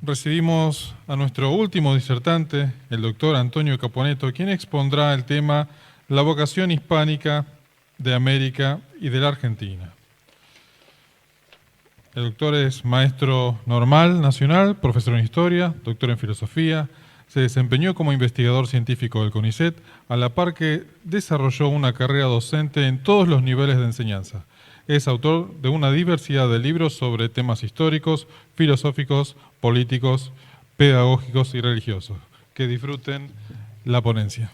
recibimos a nuestro último disertante, el doctor Antonio Caponeto, quien expondrá el tema La vocación hispánica de América y de la Argentina. El doctor es maestro normal nacional, profesor en historia, doctor en filosofía. Se desempeñó como investigador científico del CONICET, a la par que desarrolló una carrera docente en todos los niveles de enseñanza. Es autor de una diversidad de libros sobre temas históricos, filosóficos, políticos, pedagógicos y religiosos. Que disfruten la ponencia.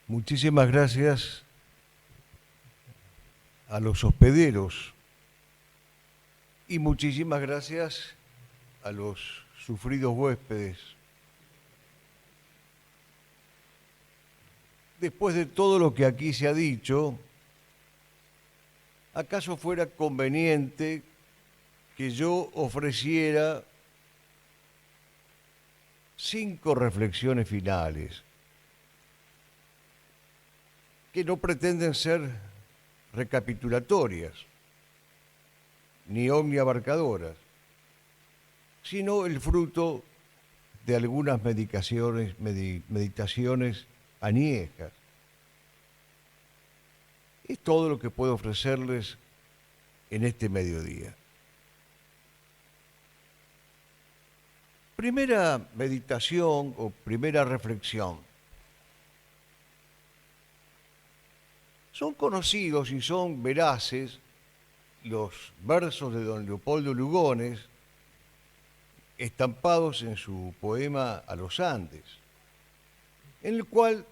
Muchísimas gracias a los hospederos y muchísimas gracias a los sufridos huéspedes. Después de todo lo que aquí se ha dicho, ¿acaso fuera conveniente que yo ofreciera 5 reflexiones finales que no pretenden ser recapitulatorias ni omniabarcadoras, sino el fruto de algunas meditaciones añejas? Es todo lo que puedo ofrecerles en este mediodía. Primera meditación o primera reflexión. Son conocidos y son veraces los versos de don Leopoldo Lugones, estampados en su poema A los Andes, en el cual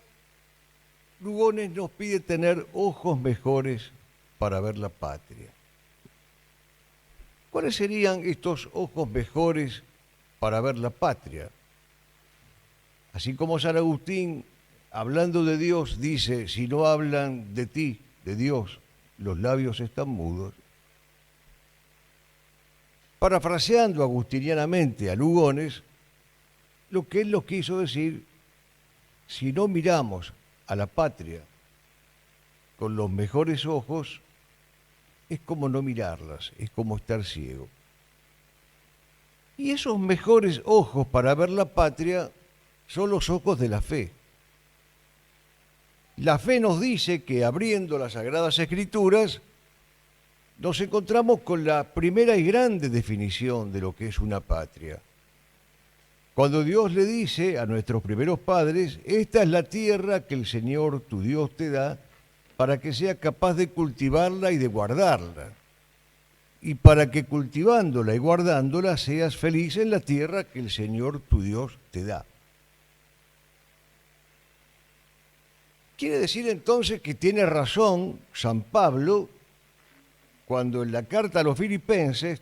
Lugones nos pide tener ojos mejores para ver la patria. ¿Cuáles serían estos ojos mejores para ver la patria? Así como San Agustín, hablando de Dios, dice: si no hablan de ti, de Dios, los labios están mudos. Parafraseando agustinianamente a Lugones, lo que él nos quiso decir: si no miramos a la patria con los mejores ojos, es como no mirarlas, es como estar ciego. Y esos mejores ojos para ver la patria son los ojos de la fe. La fe nos dice que abriendo las Sagradas Escrituras nos encontramos con la primera y grande definición de lo que es una patria. Cuando Dios le dice a nuestros primeros padres: esta es la tierra que el Señor tu Dios te da para que seas capaz de cultivarla y de guardarla, y para que cultivándola y guardándola seas feliz en la tierra que el Señor tu Dios te da. Quiere decir entonces que tiene razón San Pablo cuando en la carta a los Filipenses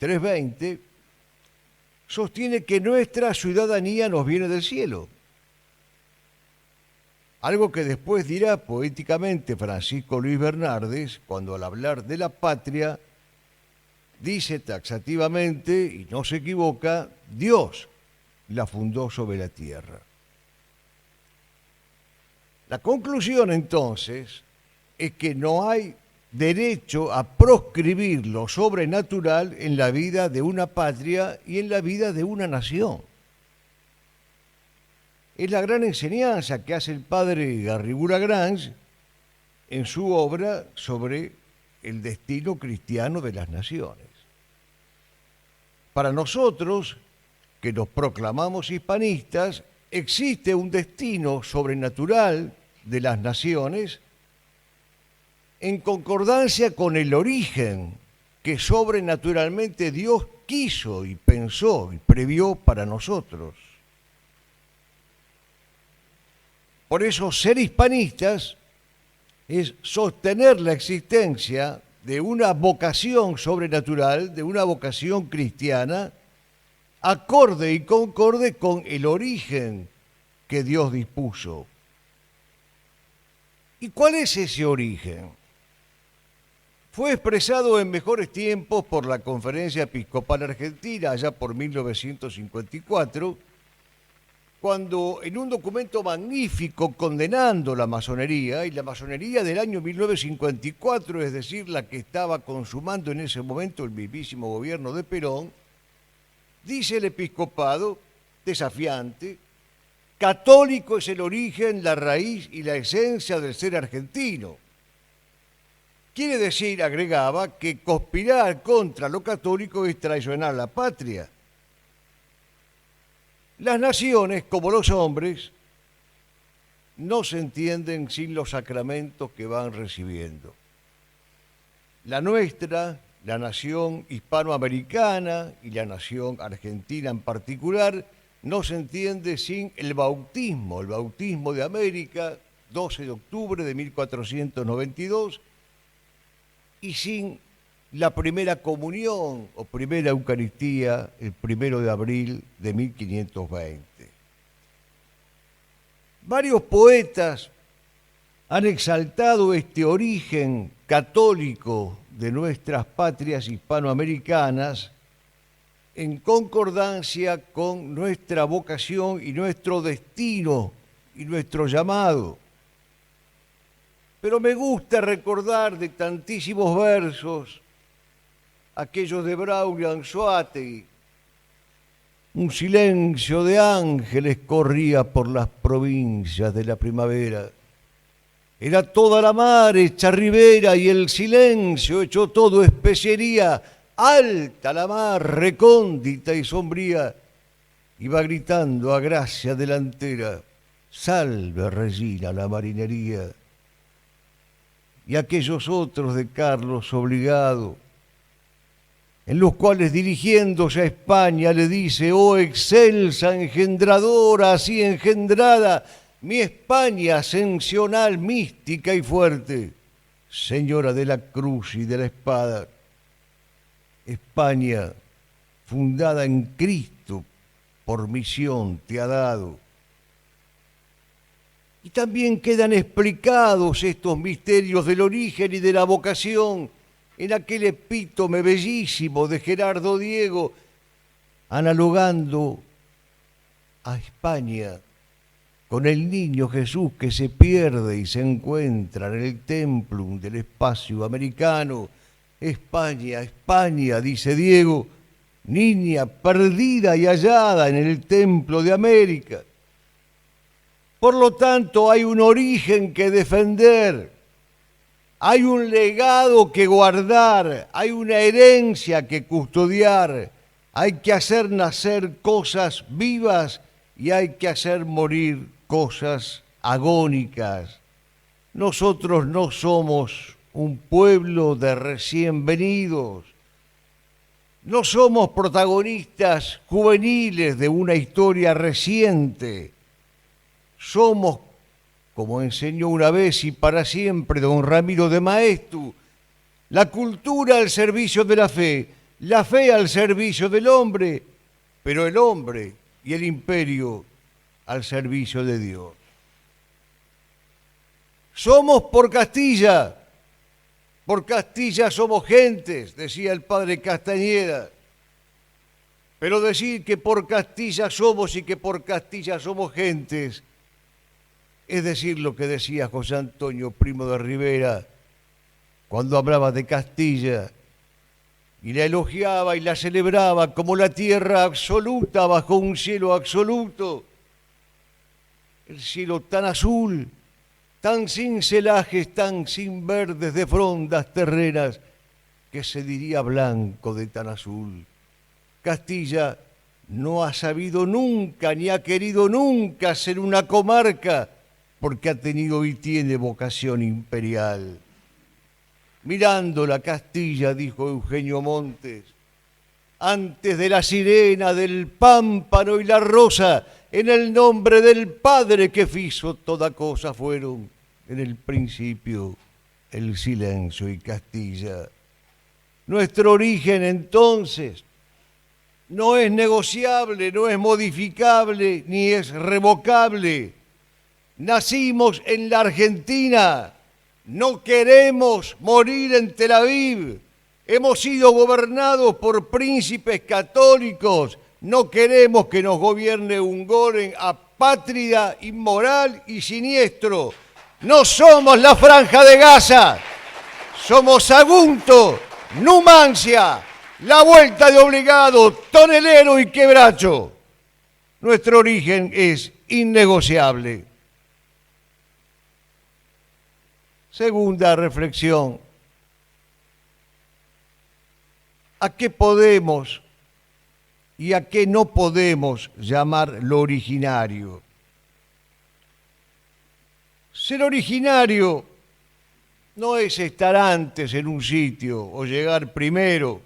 3:20 sostiene que nuestra ciudadanía nos viene del cielo. Algo que después dirá poéticamente Francisco Luis Bernardes cuando al hablar de la patria dice taxativamente, y no se equivoca: Dios la fundó sobre la tierra. La conclusión entonces es que no hay derecho a proscribir lo sobrenatural en la vida de una patria y en la vida de una nación. Es la gran enseñanza que hace el padre Garrigou Lagrange en su obra sobre el destino cristiano de las naciones. Para nosotros, que nos proclamamos hispanistas, existe un destino sobrenatural de las naciones en concordancia con el origen que sobrenaturalmente Dios quiso y pensó y previó para nosotros. Por eso ser hispanistas es sostener la existencia de una vocación sobrenatural, de una vocación cristiana, acorde y concorde con el origen que Dios dispuso. ¿Y cuál es ese origen? fue expresado en mejores tiempos por la Conferencia Episcopal Argentina, allá por 1954, cuando en un documento magnífico condenando la masonería, y la masonería del año 1954, es decir, la que estaba consumando en ese momento el mismísimo gobierno de Perón, dice el episcopado, desafiante: católico es el origen, la raíz y la esencia del ser argentino. Quiere decir, agregaba, que conspirar contra lo católico es traicionar a la patria. Las naciones, como los hombres, no se entienden sin los sacramentos que van recibiendo. La nuestra, la nación hispanoamericana y la nación argentina en particular, no se entiende sin el bautismo de América, 12 de octubre de 1492, y sin la primera comunión o primera Eucaristía el 1 de abril de 1520. Varios poetas han exaltado este origen católico de nuestras patrias hispanoamericanas en concordancia con nuestra vocación y nuestro destino y nuestro llamado. Pero me gusta recordar de tantísimos versos aquellos de Brown y Anzoátegui. Un silencio de ángeles corría por las provincias de la primavera. Era toda la mar hecha ribera y el silencio hecho todo especería. Alta la mar, recóndita y sombría, iba gritando a gracia delantera: salve Regina la marinería. Y aquellos otros de Carlos obligado, en los cuales dirigiéndose a España le dice: oh excelsa engendradora, así engendrada, mi España ascensional, mística y fuerte, señora de la cruz y de la espada. España, fundada en Cristo, por misión te ha dado. Y también quedan explicados estos misterios del origen y de la vocación en aquel epítome bellísimo de Gerardo Diego, analogando a España con el niño Jesús que se pierde y se encuentra en el templum del espacio americano. España, España, dice Diego, niña perdida y hallada en el templo de América. Por lo tanto, hay un origen que defender, hay un legado que guardar, hay una herencia que custodiar, hay que hacer nacer cosas vivas y hay que hacer morir cosas agónicas. Nosotros no somos un pueblo de recién venidos, no somos protagonistas juveniles de una historia reciente. Somos, como enseñó una vez y para siempre don Ramiro de Maeztu, la cultura al servicio de la fe al servicio del hombre, pero el hombre y el imperio al servicio de Dios. Somos por Castilla somos gentes, decía el padre Castañeda, pero decir que por Castilla somos y que por Castilla somos gentes, es decir lo que decía José Antonio Primo de Rivera cuando hablaba de Castilla y la elogiaba y la celebraba como la tierra absoluta bajo un cielo absoluto, el cielo tan azul, tan sin celajes, tan sin verdes de frondas terrenas, que se diría blanco de tan azul. Castilla no ha sabido nunca ni ha querido nunca ser una comarca, porque ha tenido y tiene vocación imperial. Mirando la Castilla, dijo Eugenio Montes, antes de la sirena, del pámpano y la rosa, en el nombre del Padre que fizo toda cosa, fueron en el principio el silencio y Castilla. Nuestro origen entonces no es negociable, no es modificable, ni es revocable. Nacimos en la Argentina, No queremos morir en Tel Aviv. Hemos sido gobernados por príncipes católicos. No queremos que nos gobierne un Goren apátrida, inmoral y siniestro. No somos la Franja de Gaza. Somos Sagunto, Numancia, la Vuelta de Obligado, Tonelero y Quebracho. Nuestro origen es innegociable. Segunda reflexión. ¿A qué podemos y a qué no podemos llamar lo originario? Ser originario no es estar antes en un sitio o llegar primero.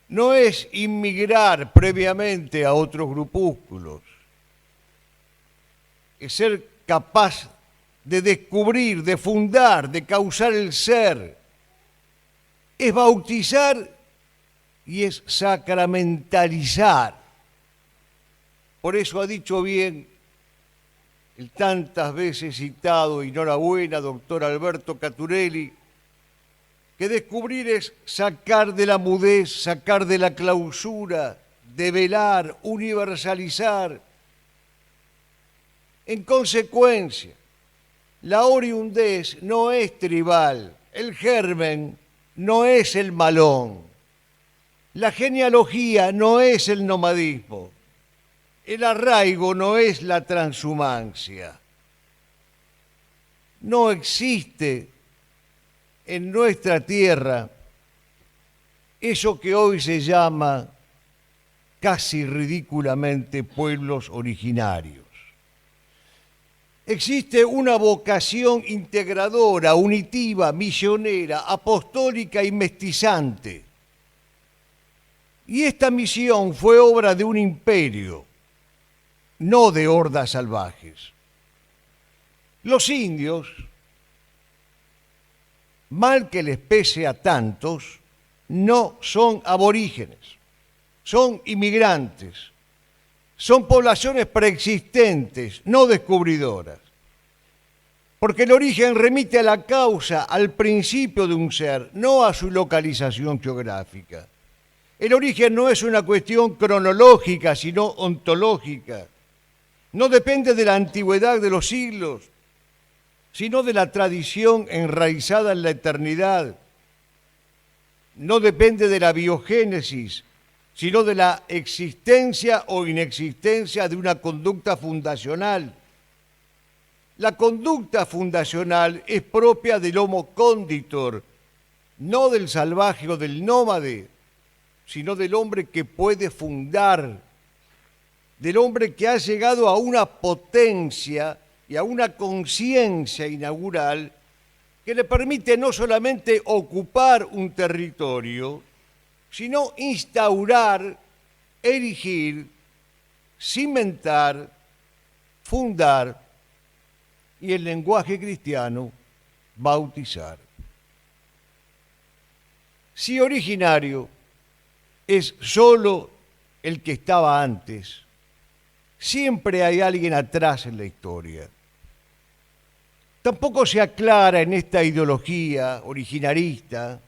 No es inmigrar previamente a otros grupúsculos. Es ser capaz de descubrir, de fundar, de causar el ser. Es bautizar y es sacramentalizar. Por eso ha dicho bien el tantas veces citado, enhorabuena, doctor Alberto Caturelli, que descubrir es sacar de la mudez, sacar de la clausura, develar, universalizar. En consecuencia, la oriundez no es tribal, el germen no es el malón, la genealogía no es el nomadismo, el arraigo no es la transhumancia. No existe en nuestra tierra eso que hoy se llama casi ridículamente pueblos originarios. Existe una vocación integradora, unitiva, misionera, apostólica y mestizante. Y esta misión fue obra de un imperio, no de hordas salvajes. Los indios, mal que les pese a tantos, no son aborígenes, son inmigrantes. Son poblaciones preexistentes, no descubridoras. Porque el origen remite a la causa, al principio de un ser, no a su localización geográfica. El origen no es una cuestión cronológica, sino ontológica. No depende de la antigüedad de los siglos, sino de la tradición enraizada en la eternidad. No depende de la biogénesis, sino de la existencia o inexistencia de una conducta fundacional. La conducta fundacional es propia del Homo conditor, no del salvaje o del nómade, sino del hombre que puede fundar, del hombre que ha llegado a una potencia y a una conciencia inaugural que le permite no solamente ocupar un territorio, sino instaurar, erigir, cimentar, fundar y en lenguaje cristiano, bautizar. Si originario es solo el que estaba antes, siempre hay alguien atrás en la historia. Tampoco se aclara en esta ideología originarista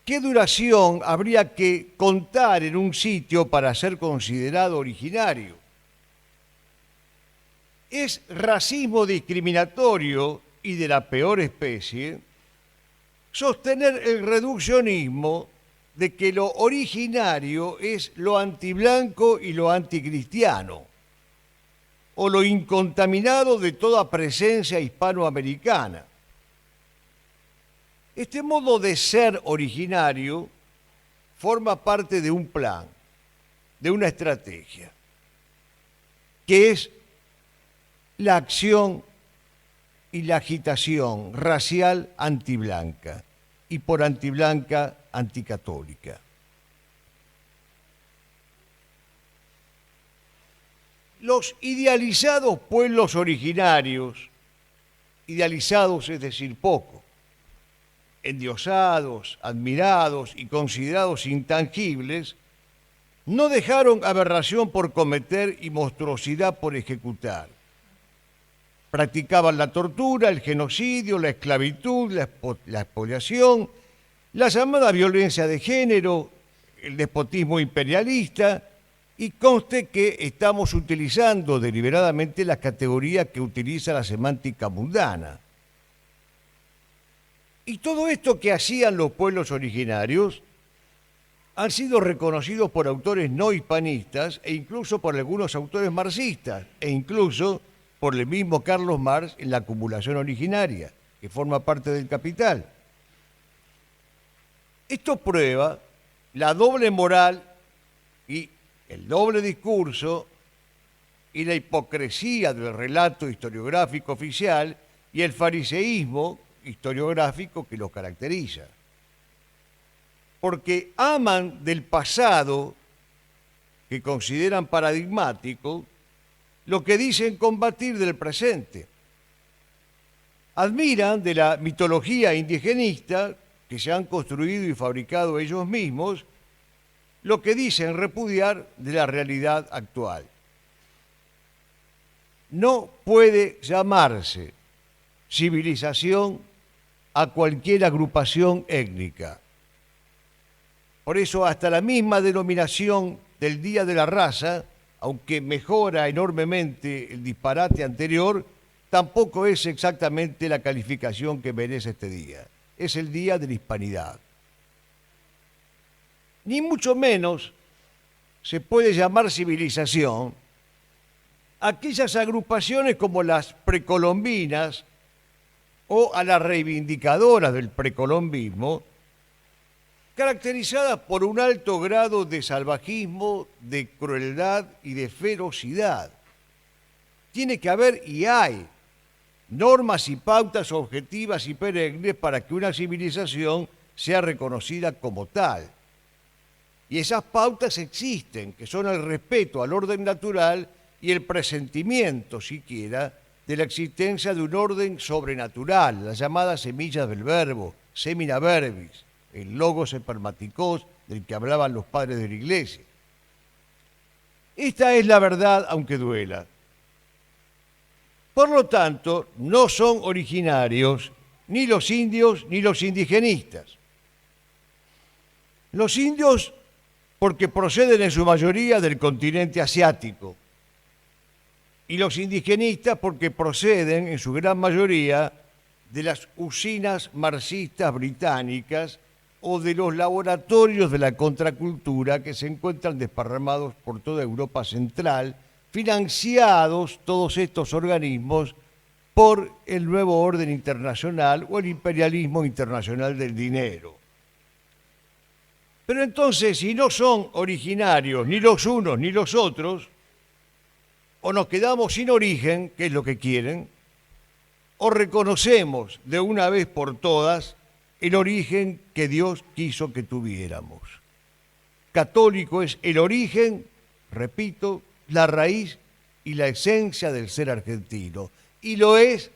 qué duración habría que contar en un sitio para ser considerado originario. Es racismo discriminatorio y de la peor especie sostener el reduccionismo de que lo originario es lo antiblanco y lo anticristiano, o lo incontaminado de toda presencia hispanoamericana. Este modo de ser originario forma parte de un plan, de una estrategia, que es la acción y la agitación racial antiblanca y por antiblanca anticatólica. Los idealizados pueblos originarios, idealizados es decir poco, endiosados, admirados y considerados intangibles, no dejaron aberración por cometer y monstruosidad por ejecutar. Practicaban la tortura, el genocidio, la esclavitud, la expoliación, la llamada violencia de género, el despotismo imperialista, y conste que estamos utilizando deliberadamente las categorías que utiliza la semántica mundana. Y todo esto que hacían los pueblos originarios han sido reconocidos por autores no hispanistas e incluso por algunos autores marxistas e incluso por el mismo Carlos Marx en la acumulación originaria, que forma parte del Capital. Esto prueba la doble moral y el doble discurso y la hipocresía del relato historiográfico oficial y el fariseísmo historiográfico que los caracteriza. Porque aman del pasado, que consideran paradigmático, lo que dicen combatir del presente. Admiran de la mitología indigenista que se han construido y fabricado ellos mismos, lo que dicen repudiar de la realidad actual. No puede llamarse civilización a cualquier agrupación étnica. Por eso hasta la misma denominación del Día de la Raza, aunque mejora enormemente el disparate anterior, tampoco es exactamente la calificación que merece este día. Es el Día de la Hispanidad. Ni mucho menos se puede llamar civilización aquellas agrupaciones como las precolombinas o a las reivindicadoras del precolombismo, caracterizadas por un alto grado de salvajismo, de crueldad y de ferocidad. Tiene que haber y hay normas y pautas objetivas y perennes para que una civilización sea reconocida como tal. Y esas pautas existen, que son el respeto al orden natural y el presentimiento, siquiera, de la existencia de un orden sobrenatural, las llamadas semillas del verbo, semina verbis, el logos espermaticós del que hablaban los padres de la Iglesia. Esta es la verdad, aunque duela. Por lo tanto, no son originarios ni los indios ni los indigenistas. Los indios, porque proceden en su mayoría del continente asiático, y los indigenistas porque proceden en su gran mayoría de las usinas marxistas británicas o de los laboratorios de la contracultura que se encuentran desparramados por toda Europa Central, financiados todos estos organismos por el nuevo orden internacional o el imperialismo internacional del dinero. Pero entonces, si no son originarios ni los unos ni los otros, o nos quedamos sin origen, que es lo que quieren, o reconocemos de una vez por todas el origen que Dios quiso que tuviéramos. Católico es el origen, repito, la raíz y la esencia del ser argentino. Y lo es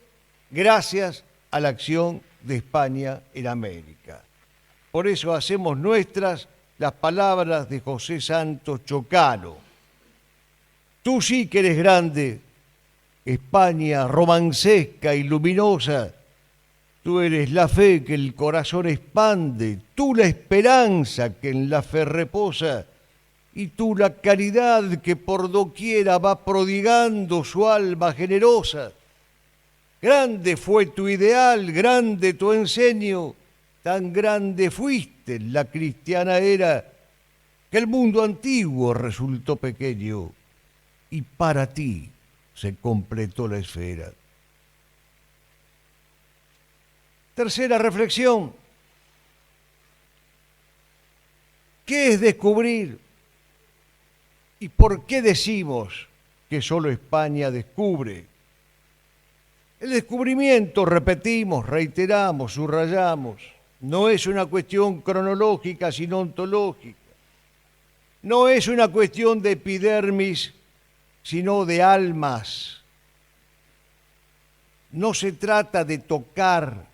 gracias a la acción de España en América. Por eso hacemos nuestras las palabras de José Santos Chocano. Tú sí que eres grande, España romancesca y luminosa. Tú eres la fe que el corazón expande, tú la esperanza que en la fe reposa, y tú la caridad que por doquiera va prodigando su alma generosa. Grande fue tu ideal, grande tu enseño, tan grande fuiste en la cristiana era, que el mundo antiguo resultó pequeño, y para ti se completó la esfera. Tercera reflexión. ¿Qué es descubrir? ¿Y por qué decimos que solo España descubre? El descubrimiento, repetimos, reiteramos, subrayamos, no es una cuestión cronológica, sino ontológica. No es una cuestión de epidermis, sino de almas. No se trata de tocar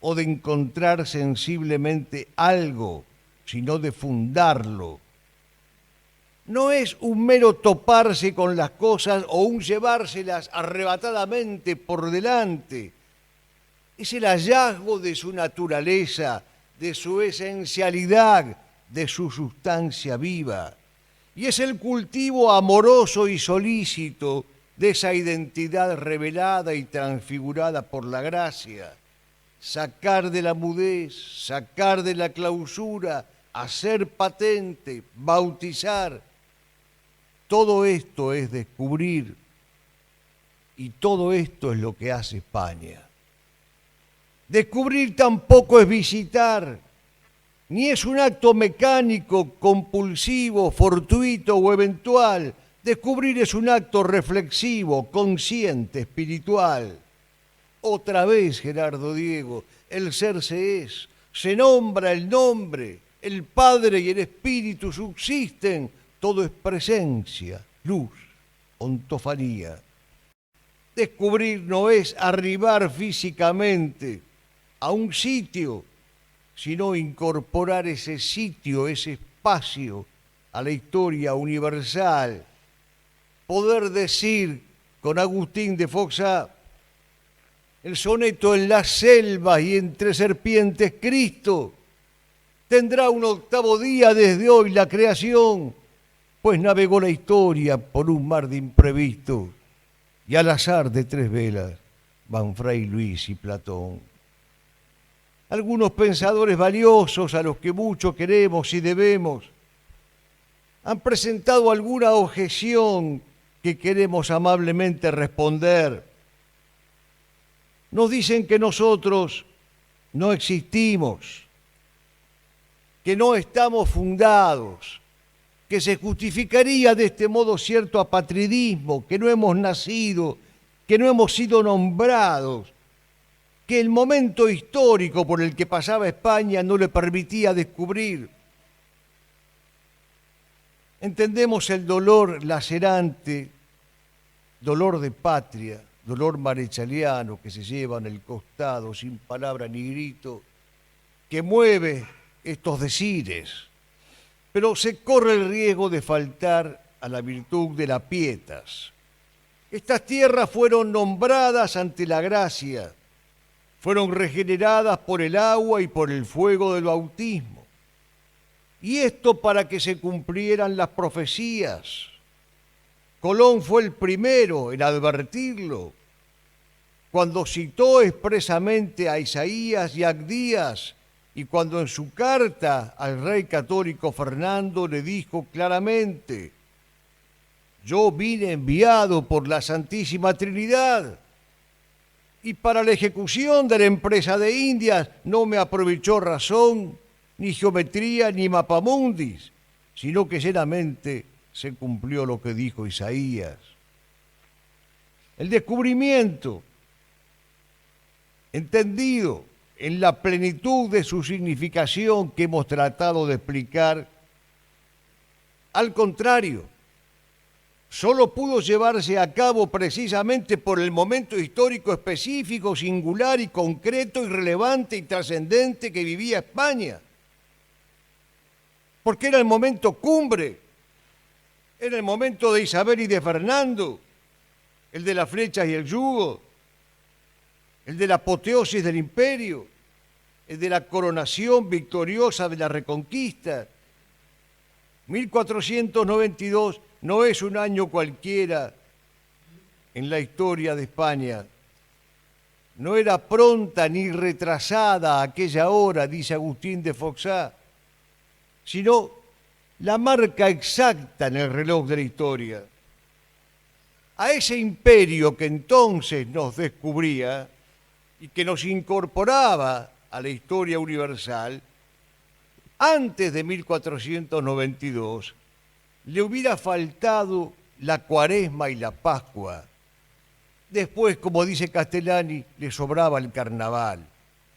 o de encontrar sensiblemente algo, sino de fundarlo. no es un mero toparse con las cosas o un llevárselas arrebatadamente por delante. Es el hallazgo de su naturaleza, de su esencialidad, de su sustancia viva. Y es el cultivo amoroso y solícito de esa identidad revelada y transfigurada por la gracia. Sacar de la mudez, sacar de la clausura, hacer patente, bautizar. Todo esto es descubrir y todo esto es lo que hace España. Descubrir tampoco es visitar, ni es un acto mecánico, compulsivo, fortuito o eventual. Descubrir es un acto reflexivo, consciente, espiritual. Otra vez, Gerardo Diego, el ser se es, se nombra el nombre, el Padre y el Espíritu subsisten, todo es presencia, luz, ontofanía. Descubrir no es arribar físicamente a un sitio, sino incorporar ese sitio, ese espacio a la historia universal. Poder decir con Agustín de Foxá, el soneto en las selvas y entre serpientes Cristo tendrá un octavo día desde hoy la creación, pues navegó la historia por un mar de imprevistos y al azar de tres velas van Fray Luis y Platón. Algunos pensadores valiosos a los que mucho queremos y debemos han presentado alguna objeción que queremos amablemente responder. Nos dicen que nosotros no existimos, que no estamos fundados, que se justificaría de este modo cierto apatridismo, que no hemos nacido, que no hemos sido nombrados, que el momento histórico por el que pasaba España no le permitía descubrir. Entendemos el dolor lacerante, dolor de patria, dolor marechaliano que se lleva en el costado sin palabra ni grito, que mueve estos decires, pero se corre el riesgo de faltar a la virtud de la pietas. Estas tierras fueron nombradas ante la gracia, fueron regeneradas por el agua y por el fuego del bautismo. Y esto para que se cumplieran las profecías. Colón fue el primero en advertirlo, cuando citó expresamente a Isaías y a Agdías, y cuando en su carta al rey católico Fernando le dijo claramente: yo vine enviado por la Santísima Trinidad, y para la ejecución de la empresa de Indias no me aprovechó razón, ni geometría, ni mapamundis, sino que llenamente se cumplió lo que dijo Isaías. El descubrimiento, entendido en la plenitud de su significación que hemos tratado de explicar, al contrario, solo pudo llevarse a cabo precisamente por el momento histórico específico, singular y concreto y relevante y trascendente que vivía España. Porque era el momento cumbre, era el momento de Isabel y de Fernando, el de las flechas y el yugo, el de la apoteosis del imperio, el de la coronación victoriosa de la Reconquista. 1492 no es un año cualquiera en la historia de España. No era pronta ni retrasada aquella hora, dice Agustín de Foxá, sino la marca exacta en el reloj de la historia. A ese imperio que entonces nos descubría y que nos incorporaba a la historia universal, antes de 1492, le hubiera faltado la Cuaresma y la Pascua. Después, como dice Castellani, le sobraba el carnaval.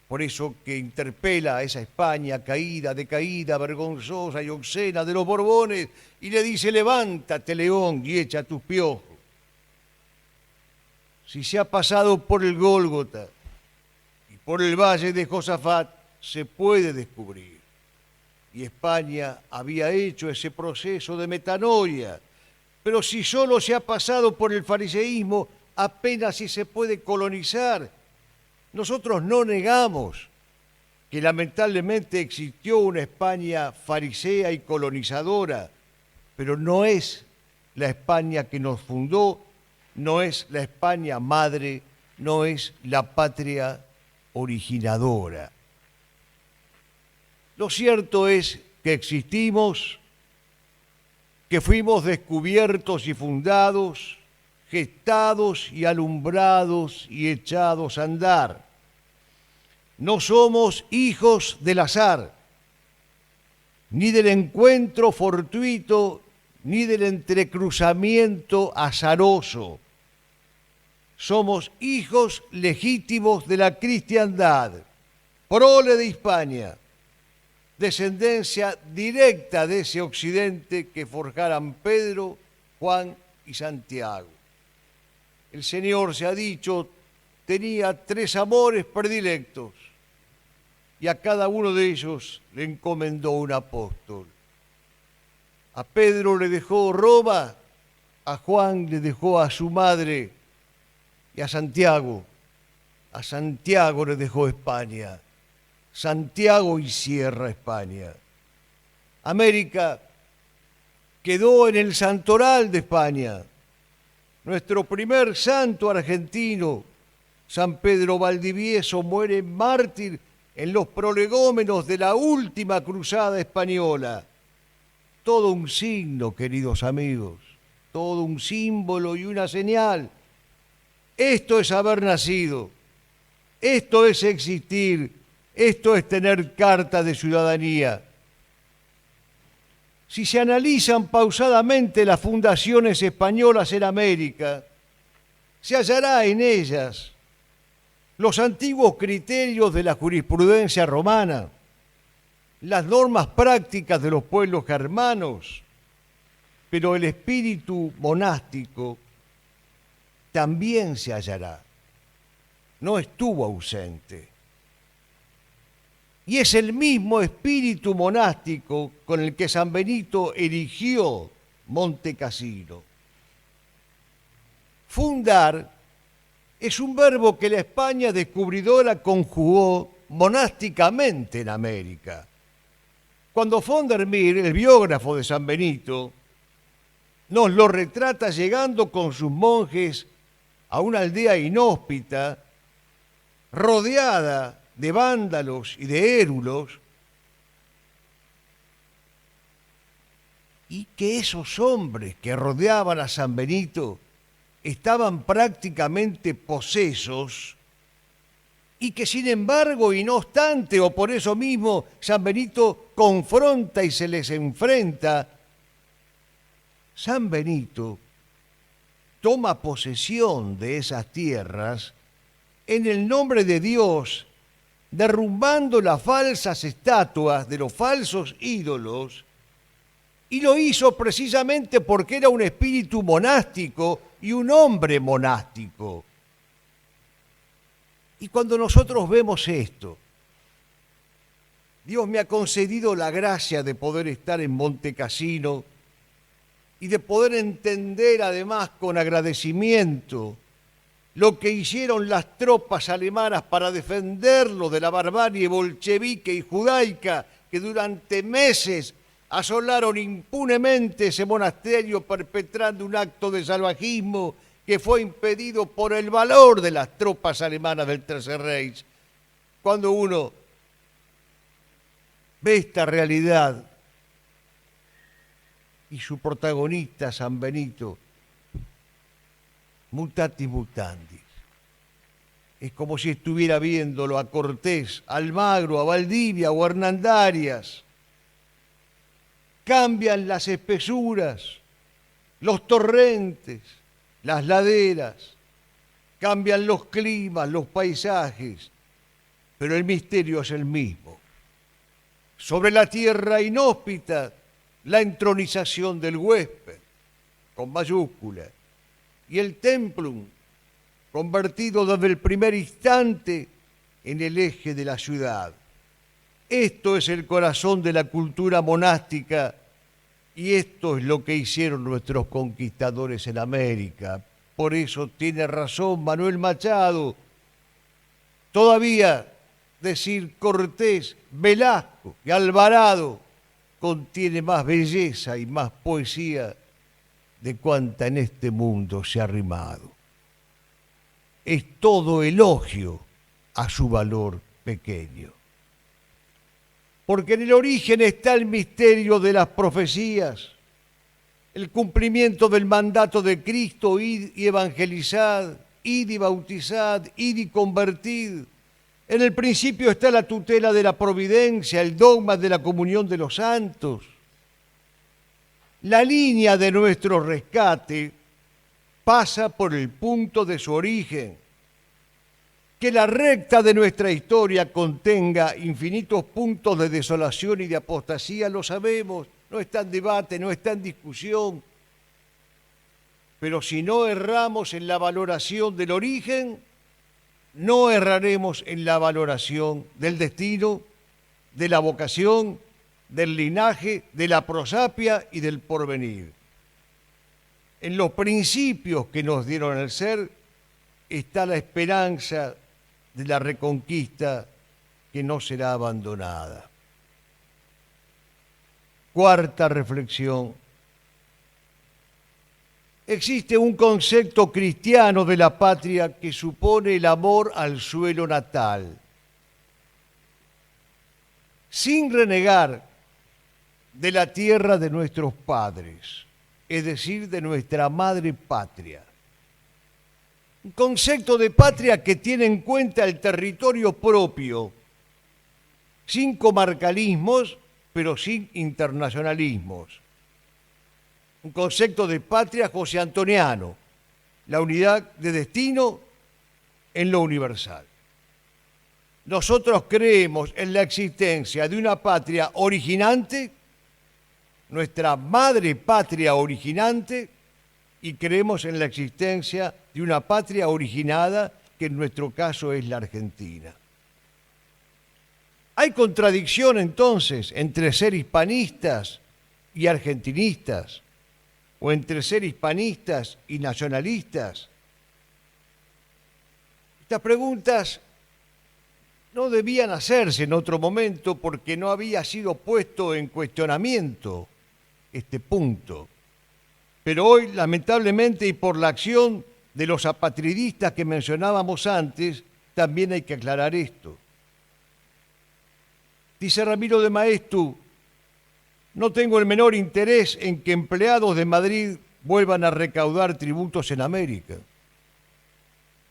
Por eso que interpela a esa España caída, decaída, vergonzosa y obscena de los Borbones y le dice: levántate, León, y echa tus piojos. Si se ha pasado por el y España había hecho ese proceso de metanoia. Pero si solo se ha pasado por el fariseísmo, apenas si se puede colonizar. Nosotros no negamos que lamentablemente existió una España farisea y colonizadora, pero no es la España que nos fundó, no es la España madre, no es la patria originadora. Lo cierto es que existimos, que fuimos descubiertos y fundados, gestados y alumbrados y echados a andar. No somos hijos del azar, ni del encuentro fortuito, ni del entrecruzamiento azaroso. Somos hijos legítimos de la cristiandad, prole de Hispania, descendencia directa de ese occidente que forjaran Pedro, Juan y Santiago. El Señor, se ha dicho, tenía 3 amores predilectos y a cada uno de ellos le encomendó un apóstol. A Pedro le dejó Roma, a Juan le dejó a su madre y a Santiago le dejó España. Santiago y cierra España. América quedó en el santoral de España. Nuestro primer santo argentino, San Pedro Valdivieso, muere mártir en los prolegómenos de la última cruzada española. Todo un signo, queridos amigos, todo un símbolo y una señal. Esto es haber nacido, esto es existir, esto es tener carta de ciudadanía. Si se analizan pausadamente las fundaciones españolas en América, se hallará en ellas los antiguos criterios de la jurisprudencia romana, las normas prácticas de los pueblos germanos, pero el espíritu monástico también se hallará. No estuvo ausente. Y es el mismo espíritu monástico con el que San Benito erigió Monte Cassino. Fundar es un verbo que la España descubridora conjugó monásticamente en América. Cuando von der Meer, el biógrafo de San Benito, nos lo retrata llegando con sus monjes a una aldea inhóspita, rodeada de vándalos y de érulos, y que esos hombres que rodeaban a San Benito estaban prácticamente posesos, y que sin embargo y no obstante, o por eso mismo, San Benito confronta y se les enfrenta. San Benito toma posesión de esas tierras en el nombre de Dios, derrumbando las falsas estatuas de los falsos ídolos, y lo hizo precisamente porque era un espíritu monástico y un hombre monástico. Y cuando nosotros vemos esto, Dios me ha concedido la gracia de poder estar en Monte Cassino y de poder entender además con agradecimiento lo que hicieron las tropas alemanas para defenderlo de la barbarie bolchevique y judaica que durante meses asolaron impunemente ese monasterio perpetrando un acto de salvajismo que fue impedido por el valor de las tropas alemanas del Tercer Reich. Cuando uno ve esta realidad y su protagonista, San Benito, mutatis mutandis, es como si estuviera viéndolo a Cortés, a Almagro, a Valdivia o a Hernandarias. Cambian las espesuras, los torrentes, las laderas, cambian los climas, los paisajes, pero el misterio es el mismo. Sobre la tierra inhóspita, la entronización del huésped, con mayúscula, y el templum, convertido desde el primer instante en el eje de la ciudad. Esto es el corazón de la cultura monástica y esto es lo que hicieron nuestros conquistadores en América. Por eso tiene razón Manuel Machado. Todavía decir Cortés, Velasco y Alvarado contiene más belleza y más poesía de cuanta en este mundo se ha rimado. Es todo elogio a su valor pequeño. Porque en el origen está el misterio de las profecías, el cumplimiento del mandato de Cristo, id y evangelizad, id y bautizad, id y convertid. En el principio está la tutela de la providencia, el dogma de la comunión de los santos. La línea de nuestro rescate pasa por el punto de su origen. Que la recta de nuestra historia contenga infinitos puntos de desolación y de apostasía, lo sabemos, no está en debate, no está en discusión. Pero si no erramos en la valoración del origen, no erraremos en la valoración del destino, de la vocación, del linaje, de la prosapia y del porvenir. En los principios que nos dieron el ser está la esperanza de la reconquista que no será abandonada. Cuarta reflexión. Existe un concepto cristiano de la patria que supone el amor al suelo natal. Sin renegar de la tierra de nuestros padres, es decir, de nuestra madre patria. Un concepto de patria que tiene en cuenta el territorio propio, sin comarcalismos, pero sin internacionalismos. Un concepto de patria josé antoniano, la unidad de destino en lo universal. Nosotros creemos en la existencia de una patria originante, nuestra madre patria originante, y creemos en la existencia de una patria originada, que en nuestro caso es la Argentina. ¿Hay contradicción entonces entre ser hispanistas y argentinistas? ¿O entre ser hispanistas y nacionalistas? Estas preguntas no debían hacerse en otro momento porque no había sido puesto en cuestionamiento este punto. Pero hoy, lamentablemente, y por la acción de los apatridistas que mencionábamos antes, también hay que aclarar esto. Dice Ramiro de Maeztu: no tengo el menor interés en que empleados de Madrid vuelvan a recaudar tributos en América.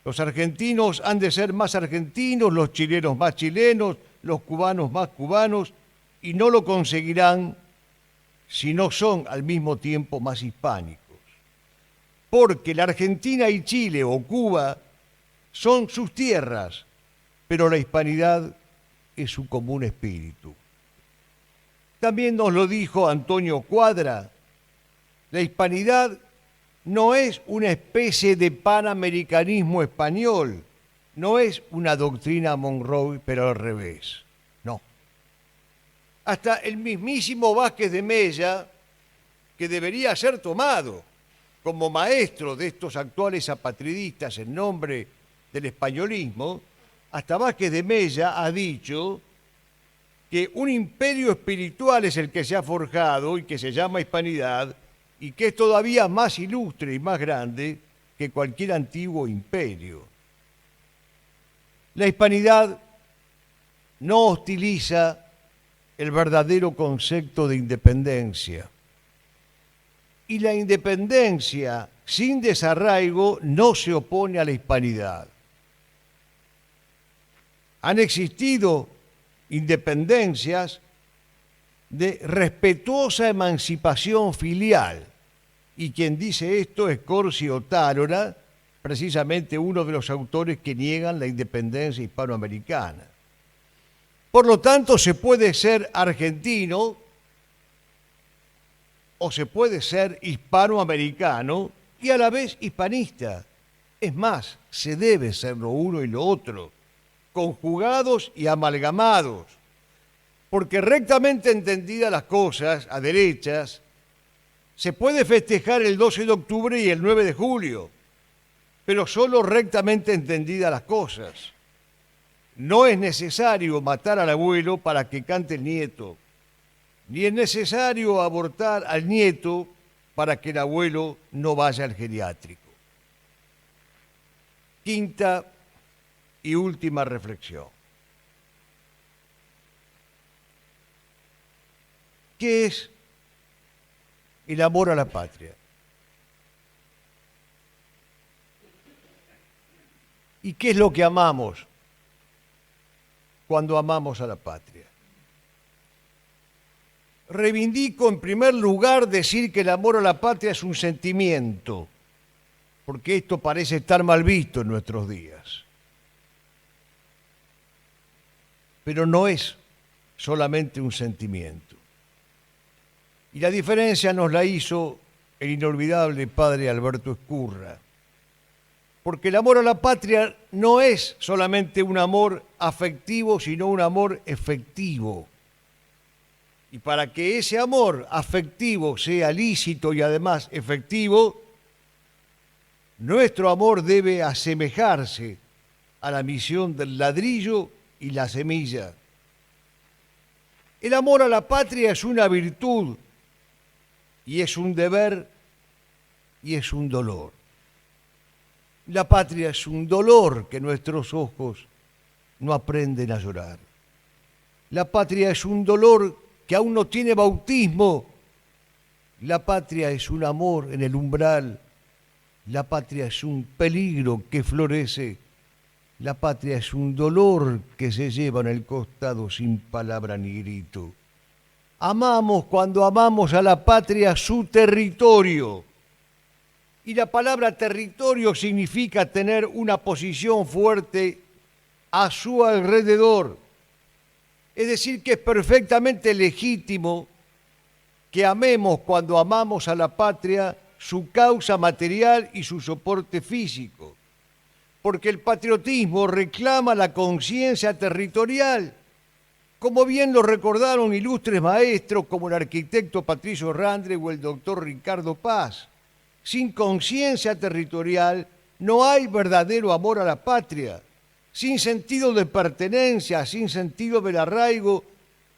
Los argentinos han de ser más argentinos, los chilenos más chilenos, los cubanos más cubanos, y no lo conseguirán si no son al mismo tiempo más hispánicos. Porque la Argentina y Chile o Cuba son sus tierras, pero la hispanidad es su común espíritu. También nos lo dijo Antonio Cuadra: la hispanidad no es una especie de panamericanismo español, no es una doctrina Monroe, pero al revés, no. Hasta el mismísimo Vázquez de Mella, que debería ser tomado como maestro de estos actuales apatridistas en nombre del españolismo, hasta Vázquez de Mella ha dicho que un imperio espiritual es el que se ha forjado y que se llama hispanidad, y que es todavía más ilustre y más grande que cualquier antiguo imperio. La hispanidad no hostiliza el verdadero concepto de independencia. Y la independencia sin desarraigo no se opone a la hispanidad. Han existido independencias de respetuosa emancipación filial, y quien dice esto es Corsi Tálora, precisamente uno de los autores que niegan la independencia hispanoamericana. Por lo tanto, se puede ser argentino o se puede ser hispanoamericano y a la vez hispanista. Es más, se debe ser lo uno y lo otro, conjugados y amalgamados. Porque rectamente entendidas las cosas, a derechas, se puede festejar el 12 de octubre y el 9 de julio, pero solo rectamente entendidas las cosas. No es necesario matar al abuelo para que cante el nieto, ni es necesario abortar al nieto para que el abuelo no vaya al geriátrico. Quinta y última reflexión. ¿Qué es el amor a la patria? ¿Y qué es lo que amamos cuando amamos a la patria? Reivindico en primer lugar decir que el amor a la patria es un sentimiento, porque esto parece estar mal visto en nuestros días. Pero no es solamente un sentimiento. Y la diferencia nos la hizo el inolvidable padre Alberto Ezcurra. Porque el amor a la patria no es solamente un amor afectivo, sino un amor efectivo. Y para que ese amor afectivo sea lícito y además efectivo, nuestro amor debe asemejarse a la misión del ladrillo y la semilla. El amor a la patria es una virtud y es un deber y es un dolor. La patria es un dolor que nuestros ojos no aprenden a llorar. La patria es un dolor que aún no tiene bautismo. La patria es un amor en el umbral. La patria es un peligro que florece. La patria es un dolor que se lleva en el costado sin palabra ni grito. Amamos cuando amamos a la patria su territorio. Y la palabra territorio significa tener una posición fuerte a su alrededor. Es decir, que es perfectamente legítimo que amemos cuando amamos a la patria su causa material y su soporte físico. Porque el patriotismo reclama la conciencia territorial, como bien lo recordaron ilustres maestros como el arquitecto Patricio Randre o el doctor Ricardo Paz. Sin conciencia territorial no hay verdadero amor a la patria, sin sentido de pertenencia, sin sentido del arraigo,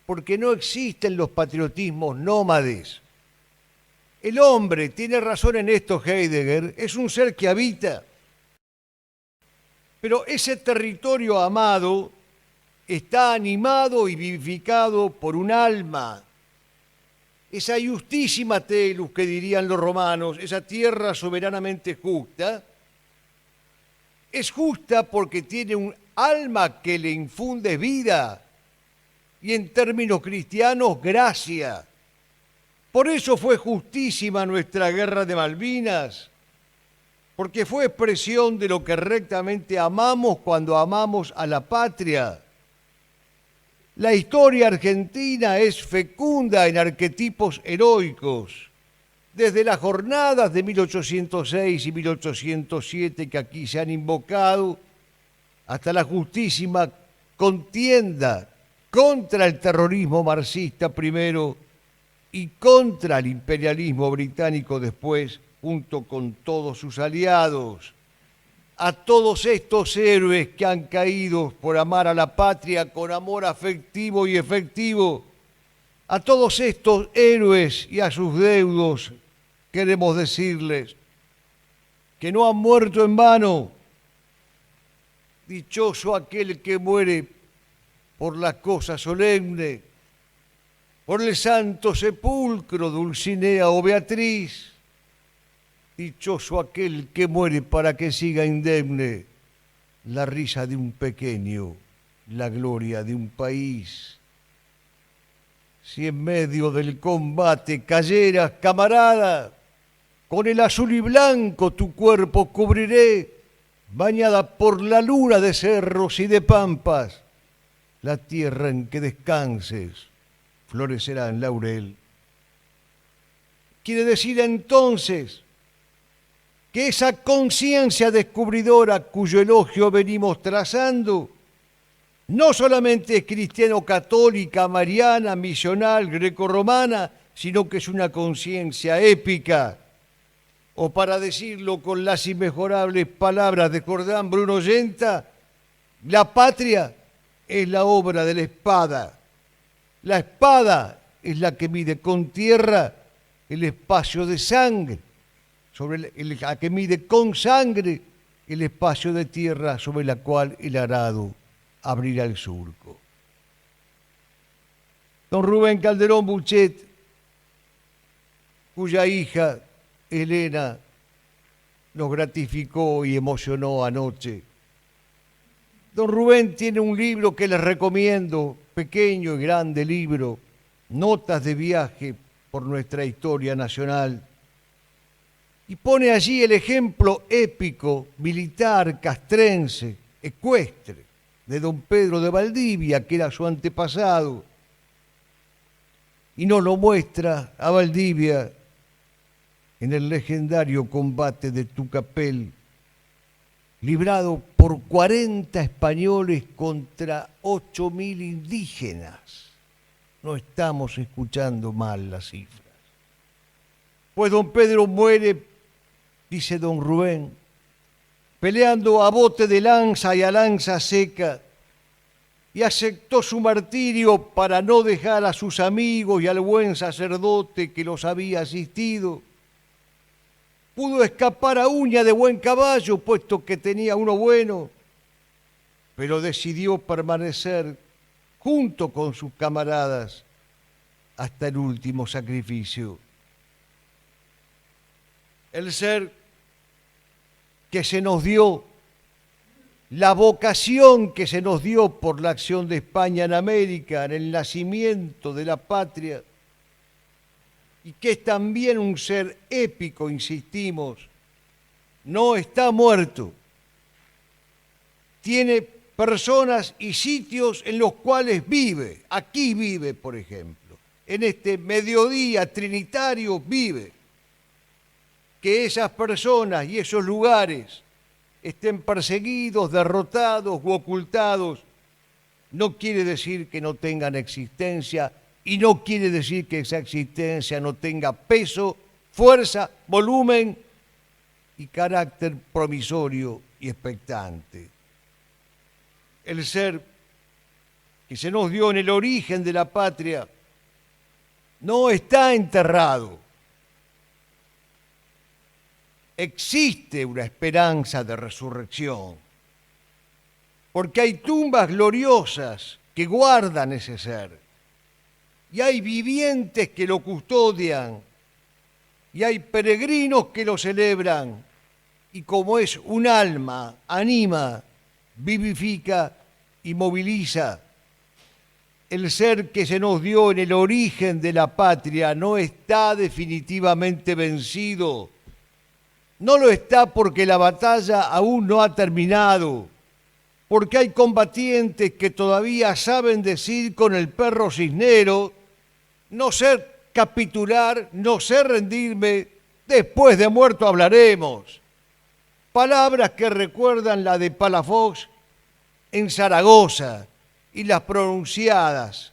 porque no existen los patriotismos nómades. El hombre, tiene razón en esto Heidegger, es un ser que habita, pero ese territorio amado está animado y vivificado por un alma. Esa justísima telus que dirían los romanos, esa tierra soberanamente justa, es justa porque tiene un alma que le infunde vida y en términos cristianos gracia. Por eso fue justísima nuestra guerra de Malvinas, porque fue expresión de lo que rectamente amamos cuando amamos a la patria. La historia argentina es fecunda en arquetipos heroicos, desde las jornadas de 1806 y 1807 que aquí se han invocado, hasta la justísima contienda contra el terrorismo marxista primero y contra el imperialismo británico después, junto con todos sus aliados. A todos estos héroes que han caído por amar a la patria con amor afectivo y efectivo, a todos estos héroes y a sus deudos queremos decirles que no han muerto en vano. Dichoso aquel que muere por la cosa solemne, por el santo sepulcro, Dulcinea o Beatriz. Dichoso aquel que muere para que siga indemne la risa de un pequeño, la gloria de un país. Si en medio del combate cayeras, camarada, con el azul y blanco tu cuerpo cubriré, bañada por la luna de cerros y de pampas, la tierra en que descanses florecerá en laurel. Quiere decir entonces que esa conciencia descubridora cuyo elogio venimos trazando no solamente es cristiano-católica, mariana, misional, grecorromana, sino que es una conciencia épica, o para decirlo con las inmejorables palabras de Jordán Bruno Yenta, la patria es la obra de la espada. La espada es la que mide con tierra el espacio de sangre, la que mide con sangre el espacio de tierra sobre la cual el arado abrirá el surco. Don Rubén Calderón Buchet, cuya hija Elena nos gratificó y emocionó anoche. Don Rubén tiene un libro que les recomiendo, pequeño y grande libro, Notas de viaje por nuestra historia nacional. Y pone allí el ejemplo épico, militar, castrense, ecuestre, de don Pedro de Valdivia, que era su antepasado. Y nos lo muestra a Valdivia en el legendario combate de Tucapel, librado por 40 españoles contra 8.000 indígenas. No estamos escuchando mal las cifras. Pues don Pedro muere, dice don Rubén, peleando a bote de lanza y a lanza seca, y aceptó su martirio para no dejar a sus amigos y al buen sacerdote que los había asistido. Pudo escapar a uña de buen caballo, puesto que tenía uno bueno, pero decidió permanecer junto con sus camaradas hasta el último sacrificio. El ser que se nos dio, la vocación que se nos dio por la acción de España en América, en el nacimiento de la patria, y que es también un ser épico, insistimos, no está muerto. Tiene personas y sitios en los cuales vive. Aquí vive, por ejemplo. En este mediodía trinitario vive. Que esas personas y esos lugares estén perseguidos, derrotados u ocultados, no quiere decir que no tengan existencia y no quiere decir que esa existencia no tenga peso, fuerza, volumen y carácter promisorio y expectante. El ser que se nos dio en el origen de la patria no está enterrado. Existe una esperanza de resurrección, porque hay tumbas gloriosas que guardan ese ser, y hay vivientes que lo custodian, y hay peregrinos que lo celebran, y como es un alma, anima, vivifica y moviliza. El ser que se nos dio en el origen de la patria no está definitivamente vencido. No lo está porque la batalla aún no ha terminado, porque hay combatientes que todavía saben decir con el perro cisnero, no sé capitular, no sé rendirme, después de muerto hablaremos. Palabras que recuerdan la de Palafox en Zaragoza y las pronunciadas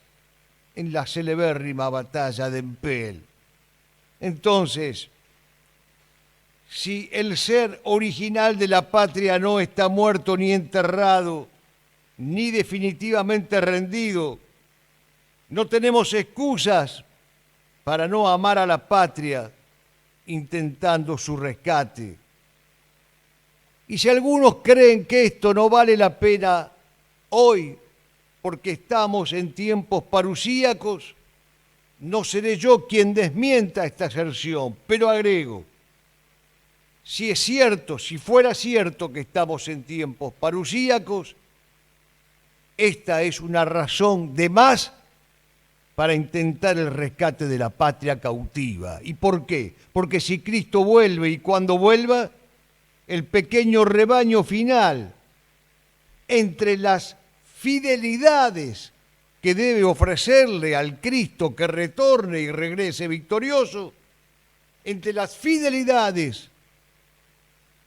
en la celebérrima batalla de Empel. Entonces, si el ser original de la patria no está muerto ni enterrado, ni definitivamente rendido, no tenemos excusas para no amar a la patria intentando su rescate. Y si algunos creen que esto no vale la pena hoy, porque estamos en tiempos parusíacos, no seré yo quien desmienta esta aserción, pero agrego, si es cierto, si fuera cierto que estamos en tiempos parusíacos, esta es una razón de más para intentar el rescate de la patria cautiva. ¿Y por qué? Porque si Cristo vuelve y cuando vuelva, el pequeño rebaño final, entre las fidelidades que debe ofrecerle al Cristo que retorne y regrese victorioso, entre las fidelidades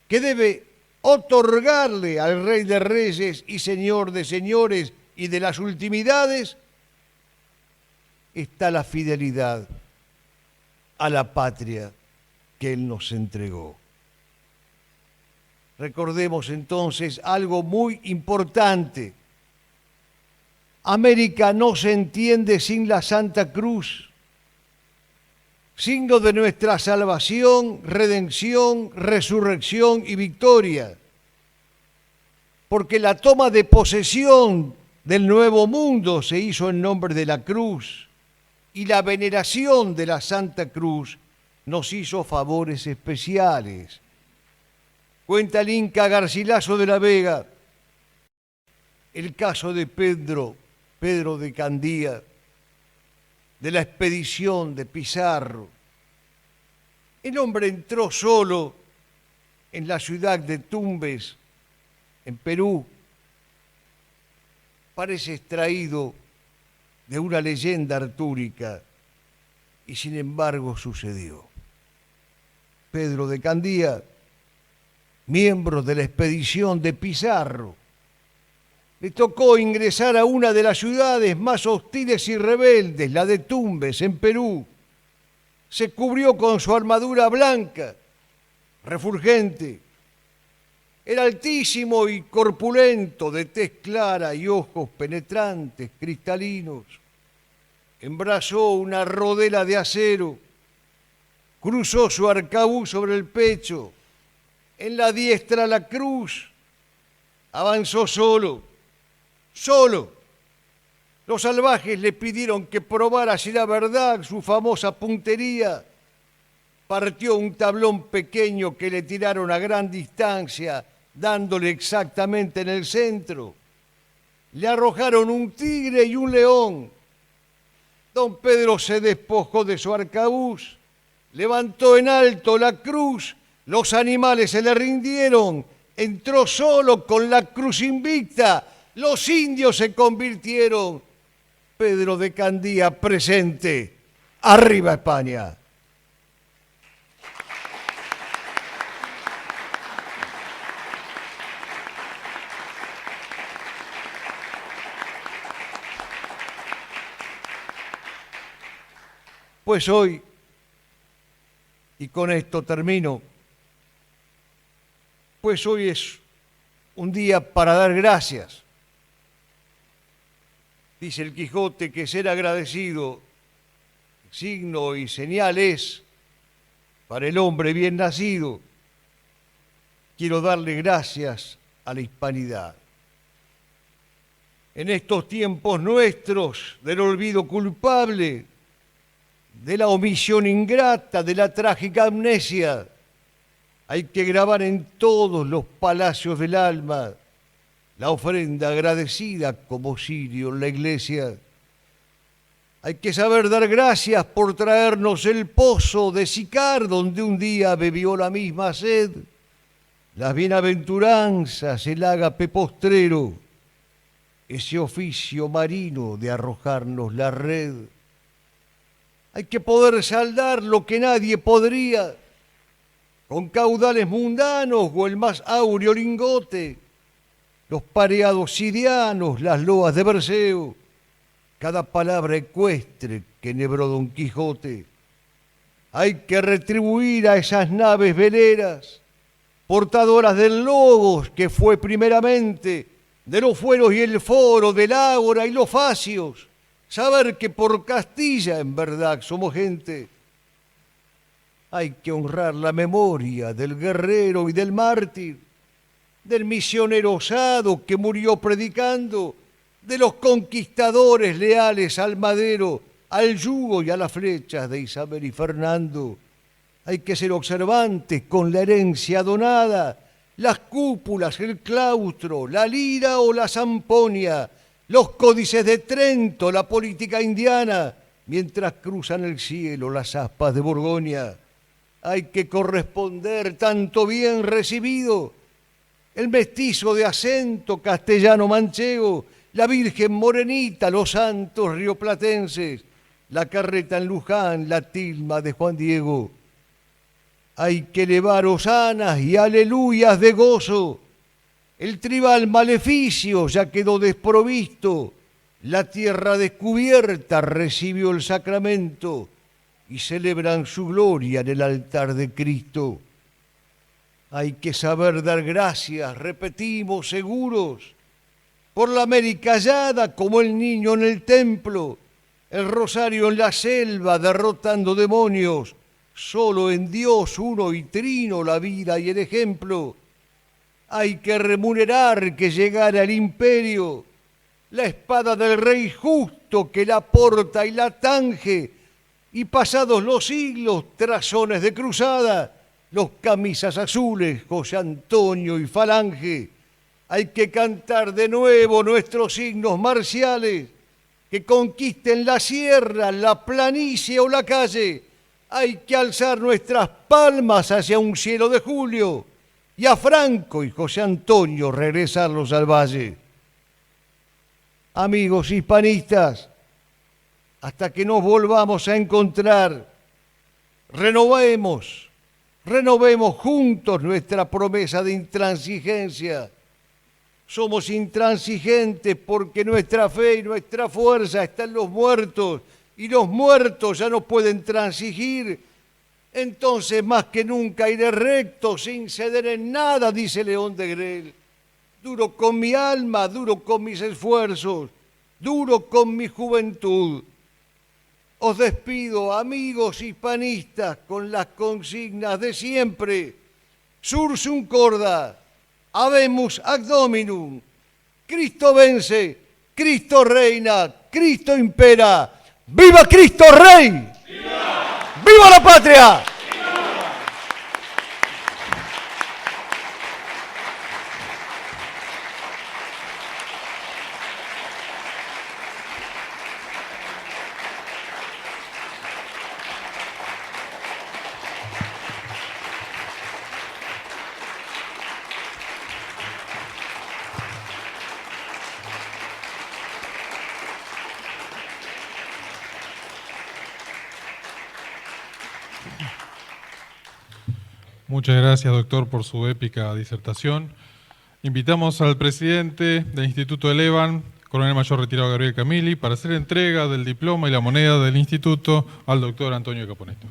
que debe otorgarle al Rey de Reyes y Señor de Señores y de las ultimidades está la fidelidad a la patria que Él nos entregó. Recordemos entonces algo muy importante. América no se entiende sin la Santa Cruz, signo de nuestra salvación, redención, resurrección y victoria. Porque la toma de posesión del nuevo mundo se hizo en nombre de la cruz y la veneración de la Santa Cruz nos hizo favores especiales. Cuenta el Inca Garcilaso de la Vega el caso de Pedro de Candía, de la expedición de Pizarro. El hombre entró solo en la ciudad de Tumbes, en Perú. Parece extraído de una leyenda artúrica y sin embargo sucedió. Pedro de Candía, miembro de la expedición de Pizarro, le tocó ingresar a una de las ciudades más hostiles y rebeldes, la de Tumbes, en Perú. Se cubrió con su armadura blanca, refulgente. Era altísimo y corpulento, de tez clara y ojos penetrantes, cristalinos. Embrazó una rodela de acero, cruzó su arcabuz sobre el pecho, en la diestra la cruz, avanzó solo. Los salvajes le pidieron que probara si era verdad su famosa puntería. Partió un tablón pequeño que le tiraron a gran distancia, dándole exactamente en el centro. Le arrojaron un tigre y un león. Don Pedro se despojó de su arcabuz, levantó en alto la cruz, los animales se le rindieron, entró solo con la cruz invicta. Los indios se convirtieron. Pedro de Candía presente. ¡Arriba España! Pues hoy, y con esto termino, pues hoy es un día para dar gracias. Dice el Quijote que ser agradecido, signo y señal es para el hombre bien nacido. Quiero darle gracias a la hispanidad. En estos tiempos nuestros del olvido culpable, de la omisión ingrata, de la trágica amnesia, hay que grabar en todos los palacios del alma la ofrenda agradecida como cirio en la iglesia. Hay que saber dar gracias por traernos el pozo de Sicar, donde un día bebió la misma sed, las bienaventuranzas, el ágape postrero, ese oficio marino de arrojarnos la red. Hay que poder saldar lo que nadie podría, con caudales mundanos o el más áureo lingote, los pareados sidianos, las loas de Perseo, cada palabra ecuestre que enhebró Don Quijote. Hay que retribuir a esas naves veleras, portadoras del logos que fue primeramente, de los fueros y el foro, del ágora y los facios, saber que por Castilla en verdad somos gente. Hay que honrar la memoria del guerrero y del mártir, del misionero osado que murió predicando, de los conquistadores leales al madero, al yugo y a las flechas de Isabel y Fernando. Hay que ser observantes con la herencia donada, las cúpulas, el claustro, la lira o la zamponia, los códices de Trento, la política indiana, mientras cruzan el cielo las aspas de Borgoña. Hay que corresponder tanto bien recibido, el mestizo de acento castellano-manchego, la Virgen Morenita, los santos rioplatenses, la carreta en Luján, la tilma de Juan Diego. Hay que elevar hosanas y aleluyas de gozo El tribal maleficio ya quedó desprovisto, la tierra descubierta recibió el sacramento y celebran su gloria en el altar de Cristo. Hay que saber dar gracias, repetimos, seguros, por la América hallada como el niño en el templo, el rosario en la selva derrotando demonios, solo en Dios uno y trino la vida y el ejemplo. Hay que remunerar que llegara el imperio, la espada del rey justo que la porta y la tange, y pasados los siglos, trazones de cruzada, los camisas azules, José Antonio y Falange. Hay que cantar de nuevo nuestros signos marciales, que conquisten la sierra, la planicie o la calle. Hay que alzar nuestras palmas hacia un cielo de julio y a Franco y José Antonio regresarlos al valle. Amigos hispanistas, hasta que nos volvamos a encontrar, renovemos juntos nuestra promesa de intransigencia. Somos intransigentes porque nuestra fe y nuestra fuerza están en los muertos, y los muertos ya no pueden transigir. Entonces, más que nunca, iré recto, sin ceder en nada, dice León de Grel. Duro con mi alma, duro con mis esfuerzos, duro con mi juventud. Os despido, amigos hispanistas, con las consignas de siempre. Sursum corda, habemus ad dominum. Cristo vence, Cristo reina, Cristo impera. ¡Viva Cristo Rey! ¡Viva! ¡Viva la patria! Muchas gracias, doctor, por su épica disertación. Invitamos al presidente del Instituto Elevan, coronel mayor retirado Gabriel Camilli, para hacer entrega del diploma y la moneda del instituto al doctor Antonio Caponeto.